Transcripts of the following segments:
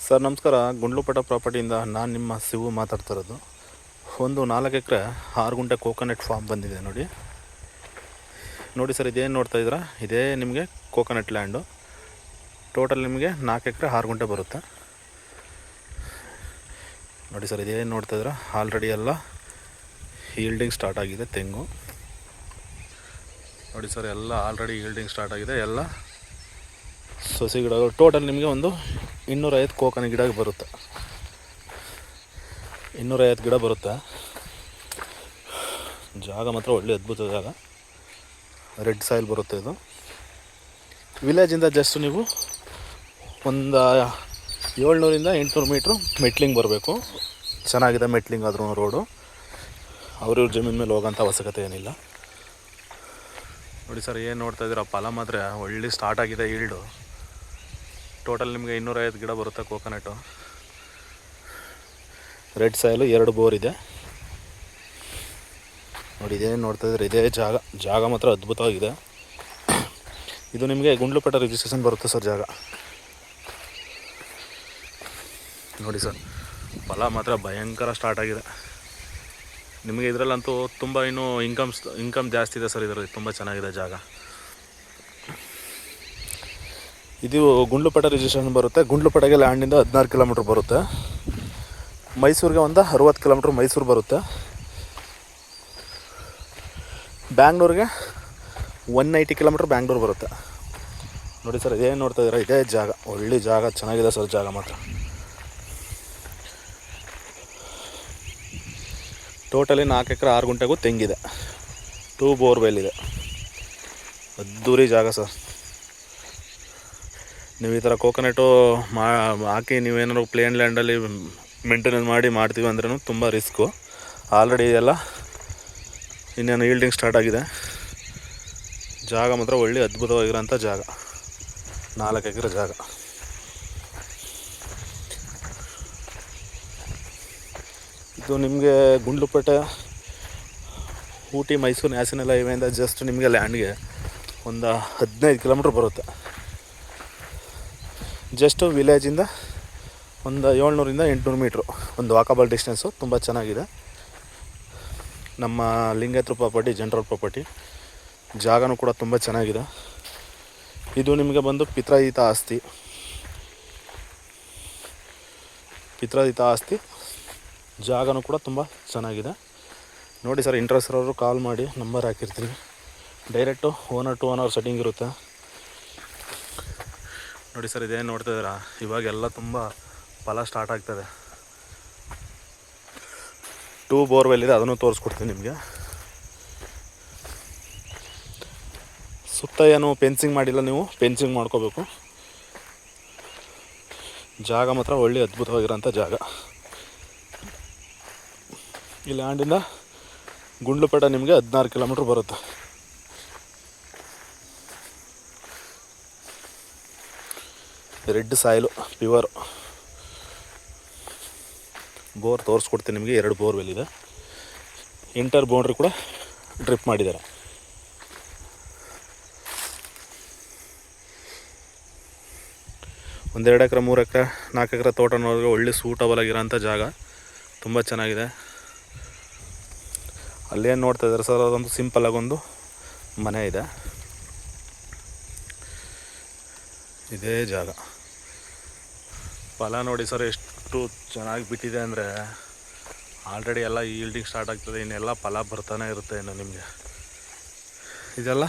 Sir ನಮಸ್ಕಾರ. ಗುಂಡ್ಲುಪೇಟೆ ಪ್ರಾಪರ್ಟಿಯಿಂದ ನಾನು ನಿಮ್ಮ ಶಿವು ಮಾತಾಡ್ತಾ ಇರೋದು. ಒಂದು 4 ಎಕರೆ 6 ಗುಂಟೆ ಕೋಕೋನಟ್ ಫಾರ್ಮ್ ಬಂದಿದೆ ನೋಡಿ ಸರ್. ಇದೇನು ನೋಡ್ತಾ ಇದ್ದೀರಾ, ಇದೇ ನಿಮಗೆ ಕೋಕೋನಟ್ ಲ್ಯಾಂಡು. ಟೋಟಲ್ ನಿಮಗೆ 4 ಎಕರೆ 6 ಗುಂಟೆ ಬರುತ್ತೆ ನೋಡಿ ಸರ್. ಇದೇನು ನೋಡ್ತಾ ಇದ್ದೀರಾ, ಆಲ್ರೆಡಿ ಎಲ್ಲ ಈಲ್ಡಿಂಗ್ ಸ್ಟಾರ್ಟ್ ಆಗಿದೆ ತೆಂಗು ನೋಡಿ ಸರ್. ಎಲ್ಲ ಆಲ್ರೆಡಿ ಈಲ್ಡಿಂಗ್ ಸ್ಟಾರ್ಟ್ ಆಗಿದೆ. ಎಲ್ಲ ಸಸಿ ಗಿಡಗಳು ಟೋಟಲ್ ನಿಮಗೆ ಒಂದು 250 ಕೋಕೋನಟ್ ಗಿಡ ಬರುತ್ತೆ. 250 ಗಿಡ ಬರುತ್ತೆ. ಜಾಗ ಮಾತ್ರ ಒಳ್ಳೆ ಅದ್ಭುತ ಜಾಗ. ರೆಡ್ ಸಾಯಿಲ್ ಬರುತ್ತೆ ಇದು. ವಿಲೇಜಿಂದ ಜಸ್ಟ್ ನೀವು ಒಂದು 700 - 800 ಮೀಟ್ರು ಮೆಟ್ಲಿಂಗ್ ಬರಬೇಕು. ಚೆನ್ನಾಗಿದೆ ಮೆಟ್ಲಿಂಗ್ ಆದ್ರೂ ರೋಡು. ಅವ್ರ ಜಮೀನು ಮೇಲೆ ಹೋಗೋಂಥ ಅವಶ್ಯಕತೆ ಏನಿಲ್ಲ ನೋಡಿ ಸರ್. ಏನು ನೋಡ್ತಾ ಇದ್ದೀರಾ, ಫಲ ಮಾತ್ರ ಒಳ್ಳೆ ಸ್ಟಾರ್ಟ್ ಆಗಿದೆ ಈಲ್ಡು. ಟೋಟಲ್ ನಿಮಗೆ 250 ಗಿಡ ಬರುತ್ತೆ ಕೋಕೋನಟ್ಟು. ರೆಡ್ ಸಾಯಿಲು 2 ಬೋರ್ ಇದೆ ನೋಡಿ. ಇದೇನು ನೋಡ್ತಾ ಇದ್ರೆ ಇದೇ ಜಾಗ ಮಾತ್ರ ಅದ್ಭುತವಾಗಿದೆ. ಇದು ನಿಮಗೆ ಗುಂಡ್ಲುಪೇಟೆ ರಿಜಿಸ್ಟ್ರೇಷನ್ ಬರುತ್ತೆ ಸರ್ ಜಾಗ ನೋಡಿ ಸರ್. ಫಲ ಮಾತ್ರ ಭಯಂಕರ ಸ್ಟಾರ್ಟ್ ಆಗಿದೆ ನಿಮಗೆ. ಇದರಲ್ಲಂತೂ ತುಂಬ ಇನ್ನೂ ಇನ್ಕಮ್ ಜಾಸ್ತಿ ಇದೆ ಸರ್. ಇದರಲ್ಲಿ ತುಂಬ ಚೆನ್ನಾಗಿದೆ ಜಾಗ. ಇದು ಗುಂಡ್ಲುಪೇಟೆ ರಿಜಿಸ್ಟ್ರೇಷನ್ ಬರುತ್ತೆ. ಗುಂಡ್ಲುಪೇಟೆಗೆ ಲ್ಯಾಂಡಿಂದ 16 ಕಿಲೋಮೀಟ್ರ್ ಬರುತ್ತೆ. ಮೈಸೂರಿಗೆ ಒಂದು 60 ಕಿಲೋಮೀಟ್ರ್ ಮೈಸೂರು ಬರುತ್ತೆ. ಬ್ಯಾಂಗ್ಳೂರಿಗೆ 180 ಕಿಲೋಮೀಟ್ರ್ ಬ್ಯಾಂಗ್ಳೂರು ಬರುತ್ತೆ ನೋಡಿ ಸರ್. ಇದೇನು ನೋಡ್ತಾ ಇದ್ದೀರಾ, ಇದೇ ಜಾಗ. ಒಳ್ಳೆ ಜಾಗ, ಚೆನ್ನಾಗಿದೆ ಸರ್ ಜಾಗ ಮಾತ್ರ. ಟೋಟಲಿ 4 ಎಕರೆ 6 ಗುಂಟೆಗೂ ತೆಂಗಿದೆ. 2 ಬೋರ್ವೆಲ್ ಇದೆ. ಅದ್ದೂರಿ ಜಾಗ ಸರ್. ನೀವು ಈ ಥರ ಕೋಕೋನಟು ಹಾಕಿ ನೀವೇನಾದ್ರು ಪ್ಲೇನ್ ಲ್ಯಾಂಡಲ್ಲಿ ಮೇಂಟೆನೆನ್ಸ್ ಮಾಡ್ತೀವಿ ಅಂದ್ರೂ ತುಂಬ ರಿಸ್ಕು. ಆಲ್ರೆಡಿ ಎಲ್ಲ ಇನ್ನೇನು ಈಲ್ಡಿಂಗ್ ಸ್ಟಾರ್ಟ್ ಆಗಿದೆ. ಜಾಗ ಮಾತ್ರ ಒಳ್ಳೆ ಅದ್ಭುತವಾಗಿರೋಂಥ ಜಾಗ. 4 ಎಕರೆ ಜಾಗ. ಇದು ನಿಮಗೆ ಗುಂಡ್ಲುಪೇಟೆ, ಊಟಿ, ಮೈಸೂರು ನ್ಯಾಷನಲ್ ಹೈವೇಯಿಂದ ಜಸ್ಟ್ ನಿಮಗೆ ಲ್ಯಾಂಡ್ಗೆ ಒಂದು 15 ಕಿಲೋಮೀಟ್ರ್ ಬರುತ್ತೆ. ಜಸ್ಟು ವಿಲೇಜಿಂದ ಒಂದು 700 - 800 ಮೀಟ್ರು ಒಂದು ವಾಕಬಲ್ ಡಿಸ್ಟೆನ್ಸು. ತುಂಬ ಚೆನ್ನಾಗಿದೆ. ನಮ್ಮ ಲಿಂಗಾಯತ್ರ ಪ್ರಾಪರ್ಟಿ, ಜನರಲ್ ಪ್ರಾಪರ್ಟಿ. ಜಾಗನೂ ಕೂಡ ತುಂಬ ಚೆನ್ನಾಗಿದೆ. ಇದು ನಿಮಗೆ ಬಂದು ಪಿತ್ರಾರ್ಜಿತ ಆಸ್ತಿ. ಜಾಗನೂ ಕೂಡ ತುಂಬ ಚೆನ್ನಾಗಿದೆ ನೋಡಿ ಸರ್. ಇಂಟ್ರೆಸ್ಟ್ ಇರೋರು ಕಾಲ್ ಮಾಡಿ, ನಂಬರ್ ಹಾಕಿರ್ತೀವಿ. Direct owner to owner setting ಇರುತ್ತೆ ನೋಡಿ ಸರ್. ಇದೇನು ನೋಡ್ತಾ ಇದ್ದೀರಾ, ಇವಾಗೆಲ್ಲ ತುಂಬ ಫಲ ಸ್ಟಾರ್ಟ್ ಆಗ್ತದೆ. 2 ಬೋರ್ವೆಲ್ ಇದೆ, ಅದನ್ನು ತೋರಿಸ್ಕೊಡ್ತೀನಿ ನಿಮಗೆ. ಸುತ್ತ ಏನು ಫೆನ್ಸಿಂಗ್ ಮಾಡಿಲ್ಲ, ನೀವು ಫೆನ್ಸಿಂಗ್ ಮಾಡ್ಕೋಬೇಕು. ಜಾಗ ಮಾತ್ರ ಒಳ್ಳೆ ಅದ್ಭುತವಾಗಿರೋಂಥ ಜಾಗ. ಈ ಲ್ಯಾಂಡಿಂದ ಗುಂಡ್ಲುಪೇಟೆ ನಿಮಗೆ 16 ಕಿಲೋಮೀಟ್ರ್ ಬರುತ್ತೆ. Red soil pure. ಬೋರ್ ತೋರಿಸ್ಕೊಡ್ತೀನಿ ನಿಮಗೆ. 2 ಬೋರ್ವೆಲ್ ಇದೆ. ಇಂಟರ್ ಬೌಂಡ್ರಿ ಕೂಡ ಡ್ರಿಪ್ ಮಾಡಿದ್ದಾರೆ. ಒಂದು 2 ಎಕರೆ 3 ಎಕರೆ 4 ಎಕರೆ ತೋಟ ನೋಡಿದ್ರೆ ಒಳ್ಳೆ ಸೂಟಬಲ್ ಆಗಿರೋಂಥ ಜಾಗ. ತುಂಬ ಚೆನ್ನಾಗಿದೆ. ಅಲ್ಲೇನು ನೋಡ್ತಾ ಇದ್ದಾರೆ ಸರ್, ಅದೊಂದು ಸಿಂಪಲ್ಲಾಗೊಂದು ಮನೆ ಇದೆ. ಇದೇ ಜಾಗ. ಫಲ ನೋಡಿ ಸರ್ ಎಷ್ಟು ಚೆನ್ನಾಗಿ ಬಿಟ್ಟಿದೆ ಅಂದರೆ, ಆಲ್ರೆಡಿ ಎಲ್ಲ ಈಲ್ಡಿಂಗ್ ಸ್ಟಾರ್ಟ್ ಆಗ್ತದೆ. ಇನ್ನೆಲ್ಲ ಫಲ ಬರ್ತಾನೆ ಇರುತ್ತೆ ಇನ್ನು ನಿಮಗೆ. ಇದೆಲ್ಲ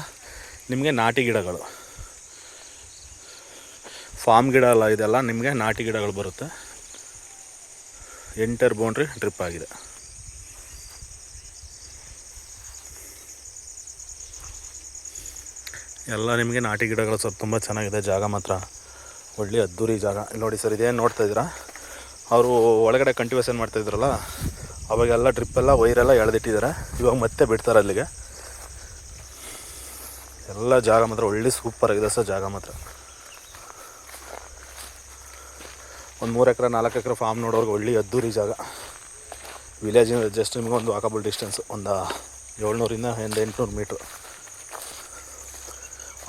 ನಿಮಗೆ ನಾಟಿ ಗಿಡಗಳು, ಫಾರ್ಮ್ ಗಿಡ ಅಲ್ಲ. ಇದೆಲ್ಲ ನಿಮಗೆ ನಾಟಿ ಗಿಡಗಳು ಬರುತ್ತೆ. ಎಂಟರ್ ಬೌಂಡ್ರಿ ಡ್ರಿಪ್ ಆಗಿದೆ. ಎಲ್ಲ ನಿಮಗೆ ನಾಟಿ ಗಿಡಗಳು ಸರ್. ತುಂಬ ಚೆನ್ನಾಗಿದೆ ಜಾಗ ಮಾತ್ರ. ಒಳ್ಳೆ ಅದ್ದೂರಿ ಜಾಗ. ಇಲ್ಲಿ ನೋಡಿ ಸರ್, ಇದೇನು ನೋಡ್ತಾ ಇದ್ದೀರಾ, ಅವರು ಒಳಗಡೆ ಕಂಟಿವೇಷನ್ ಮಾಡ್ತಾಯಿದ್ರಲ್ಲ, ಅವಾಗೆಲ್ಲ ಡ್ರಿಪ್ಪೆಲ್ಲ ವೈರೆಲ್ಲ ಎಳೆದಿಟ್ಟಿದ್ದಾರೆ. ಇವಾಗ ಮತ್ತೆ ಬಿಡ್ತಾರೆ ಅಲ್ಲಿಗೆ. ಎಲ್ಲ ಜಾಗ ಮಾತ್ರ ಒಳ್ಳೆ ಸೂಪರಾಗಿದೆ ಸರ್ ಜಾಗ ಮಾತ್ರ. ಒಂದು 3 ಎಕರೆ 4 ಎಕರೆ ಫಾರ್ಮ್ ನೋಡೋರ್ಗೆ ಒಳ್ಳೆ ಅದ್ದೂರಿ ಜಾಗ. ವಿಲೇಜಿನ ಜಸ್ಟ್ ನಿಮಗೆ ಒಂದು ವಾಕಬಲ್ ಡಿಸ್ಟೆನ್ಸ್ ಒಂದು 700 - 800 ಮೀಟ್ರ್.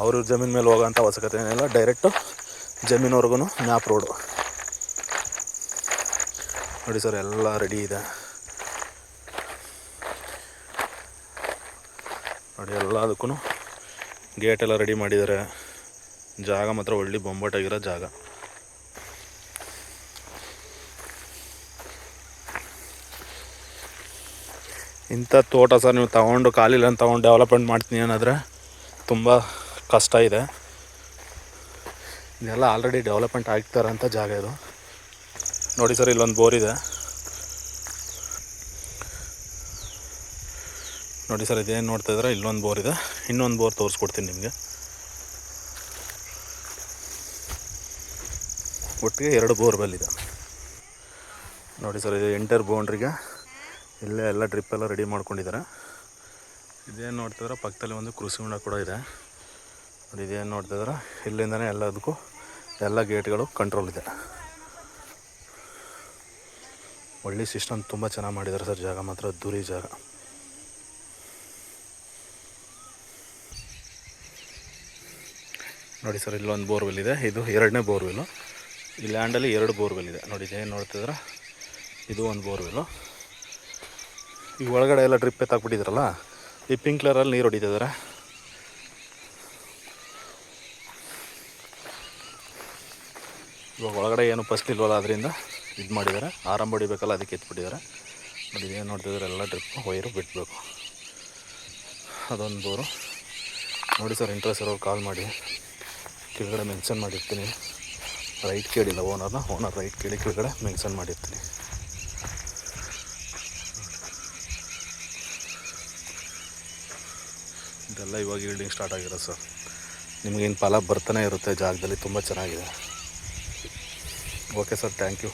ಅವ್ರ ಜಮೀನು ಮೇಲೆ ಹೋಗೋಂಥ ಅವಶ್ಯಕತೆ ಏನಿಲ್ಲ. ಡೈರೆಕ್ಟು ಜಮೀನವರೆಗೂ ಮ್ಯಾಪ್ ರೋಡು. ನೋಡಿ ಸರ್ ಎಲ್ಲ ರೆಡಿ ಇದೆ ನೋಡಿ. ಎಲ್ಲದಕ್ಕೂ ಗೇಟೆಲ್ಲ ರೆಡಿ ಮಾಡಿದ್ದಾರೆ. ಜಾಗ ಮಾತ್ರ ಒಳ್ಳೆ ಬೊಂಬಾಟಾಗಿರೋ ಜಾಗ. ಇಂಥ ತೋಟ ಸರ್ ನೀವು ತೊಗೊಂಡು ಕಾಲಿಲ್ಲ ಅಂತ ತೊಗೊಂಡು ಡೆವಲಪ್ಮೆಂಟ್ ಮಾಡ್ತೀನಿ ಏನಾದರೆ ತುಂಬ ಕಷ್ಟ ಇದೆ. ಇದೆಲ್ಲ ಆಲ್ರೆಡಿ ಡೆವಲಪ್ಮೆಂಟ್ ಆಗ್ತಾರಂಥ ಜಾಗ ಇದು. ನೋಡಿ ಸರ್ ಇಲ್ಲೊಂದು ಬೋರ್ ಇದೆ ನೋಡಿ ಸರ್. ಇದೇನು ನೋಡ್ತಾ ಇದ್ರೆ ಇಲ್ಲೊಂದು ಬೋರ್ ಇದೆ. ಇನ್ನೊಂದು ಬೋರ್ ತೋರಿಸ್ಕೊಡ್ತೀನಿ ನಿಮಗೆ. ಒಟ್ಟಿಗೆ 2 ಬೋರ್ವೆಲ್ ಇದೆ ನೋಡಿ ಸರ್. ಇದು ಎಂಟರ್ ಬೌಂಡ್ರಿಗೆ ಇಲ್ಲೇ ಎಲ್ಲ ಡ್ರಿಪ್ಪೆಲ್ಲ ರೆಡಿ ಮಾಡ್ಕೊಂಡಿದ್ದಾರೆ. ಇದೇನು ನೋಡ್ತಿದ್ರೆ ಪಕ್ಕದಲ್ಲಿ ಒಂದು ಕೃಷಿ ಹೊಂಡ ಕೂಡ ಇದೆ ನೋಡಿ. ಇದೇನು ನೋಡ್ತಿದ್ರೆ ಇಲ್ಲಿಂದನೇ ಎಲ್ಲದಕ್ಕೂ ಎಲ್ಲ ಗೇಟ್ಗಳು ಕಂಟ್ರೋಲ್ ಇದೆ. ಒಳ್ಳೆ ಸಿಸ್ಟಮ್ ತುಂಬ ಚೆನ್ನಾಗಿ ಮಾಡಿದ್ದಾರೆ ಸರ್. ಜಾಗ ಮಾತ್ರ ಅದ್ದೂರಿ ಜಾಗ. ನೋಡಿ ಸರ್ ಇಲ್ಲೊಂದು ಬೋರ್ವೆಲ್ ಇದೆ. ಇದು 2ನೇ ಬೋರ್ವೆಲ್ಲು. ಈ ಲ್ಯಾಂಡಲ್ಲಿ 2 ಬೋರ್ವೆಲ್ ಇದೆ ನೋಡಿ. ಇದೇನು ನೋಡ್ತಿದ್ರೆ ಇದು ಒಂದು ಬೋರ್ವೆಲ್ಲು. ಈಗ ಒಳಗಡೆ ಎಲ್ಲ ಡ್ರಿಪ್ ಎತ್ತಾಕ್ಬಿಟ್ಟಿದ್ರಲ್ಲ, ಈ ಪಿಂಕ್ ಕಲರಲ್ಲಿ ನೀರು ಹೊಡಿತಿದ್ದಾರೆ. ಇವಾಗ ಒಳಗಡೆ ಏನು ಫಸ್ಟ್ ಇಲ್ವಲ್ಲ, ಅದರಿಂದ ಇದು ಮಾಡಿದ್ದಾರೆ. ಆರಂಭ ಹೊಡಿಬೇಕಲ್ಲ, ಅದಕ್ಕೆ ಎತ್ಬಿಟ್ಟಿದ್ದಾರೆ ನೋಡಿ. ಏನು ನೋಡ್ತಿದ್ದಾರೆ ಎಲ್ಲ ಡ್ರಿಪ್ ವೈರು ಬಿಡಬೇಕು. ಅದೊಂದು ಬೋರು ನೋಡಿ ಸರ್. ಇಂಟ್ರೆಸ್ಟ್ ಇರೋರು ಕಾಲ್ ಮಾಡಿ. ಕೆಳಗಡೆ ಮೆನ್ಷನ್ ಮಾಡಿರ್ತೀನಿ. ರೈಟ್ ಕೇಳಿಲ್ಲ ಓನರ್ ರೈಟ್ ಕೇಳಿ ಕೆಳಗಡೆ ಮೆನ್ಷನ್ ಮಾಡಿರ್ತೀನಿ. ಇದೆಲ್ಲ ಇವಾಗ ಈಲ್ಡಿಂಗ್ ಸ್ಟಾರ್ಟ್ ಆಗಿರೋ ಸರ್. ನಿಮಗೇನು ಫಲ ಬರ್ತಾನೆ ಇರುತ್ತೆ ಜಾಗದಲ್ಲಿ. ತುಂಬ ಚೆನ್ನಾಗಿದೆ. Okay sir, thank you.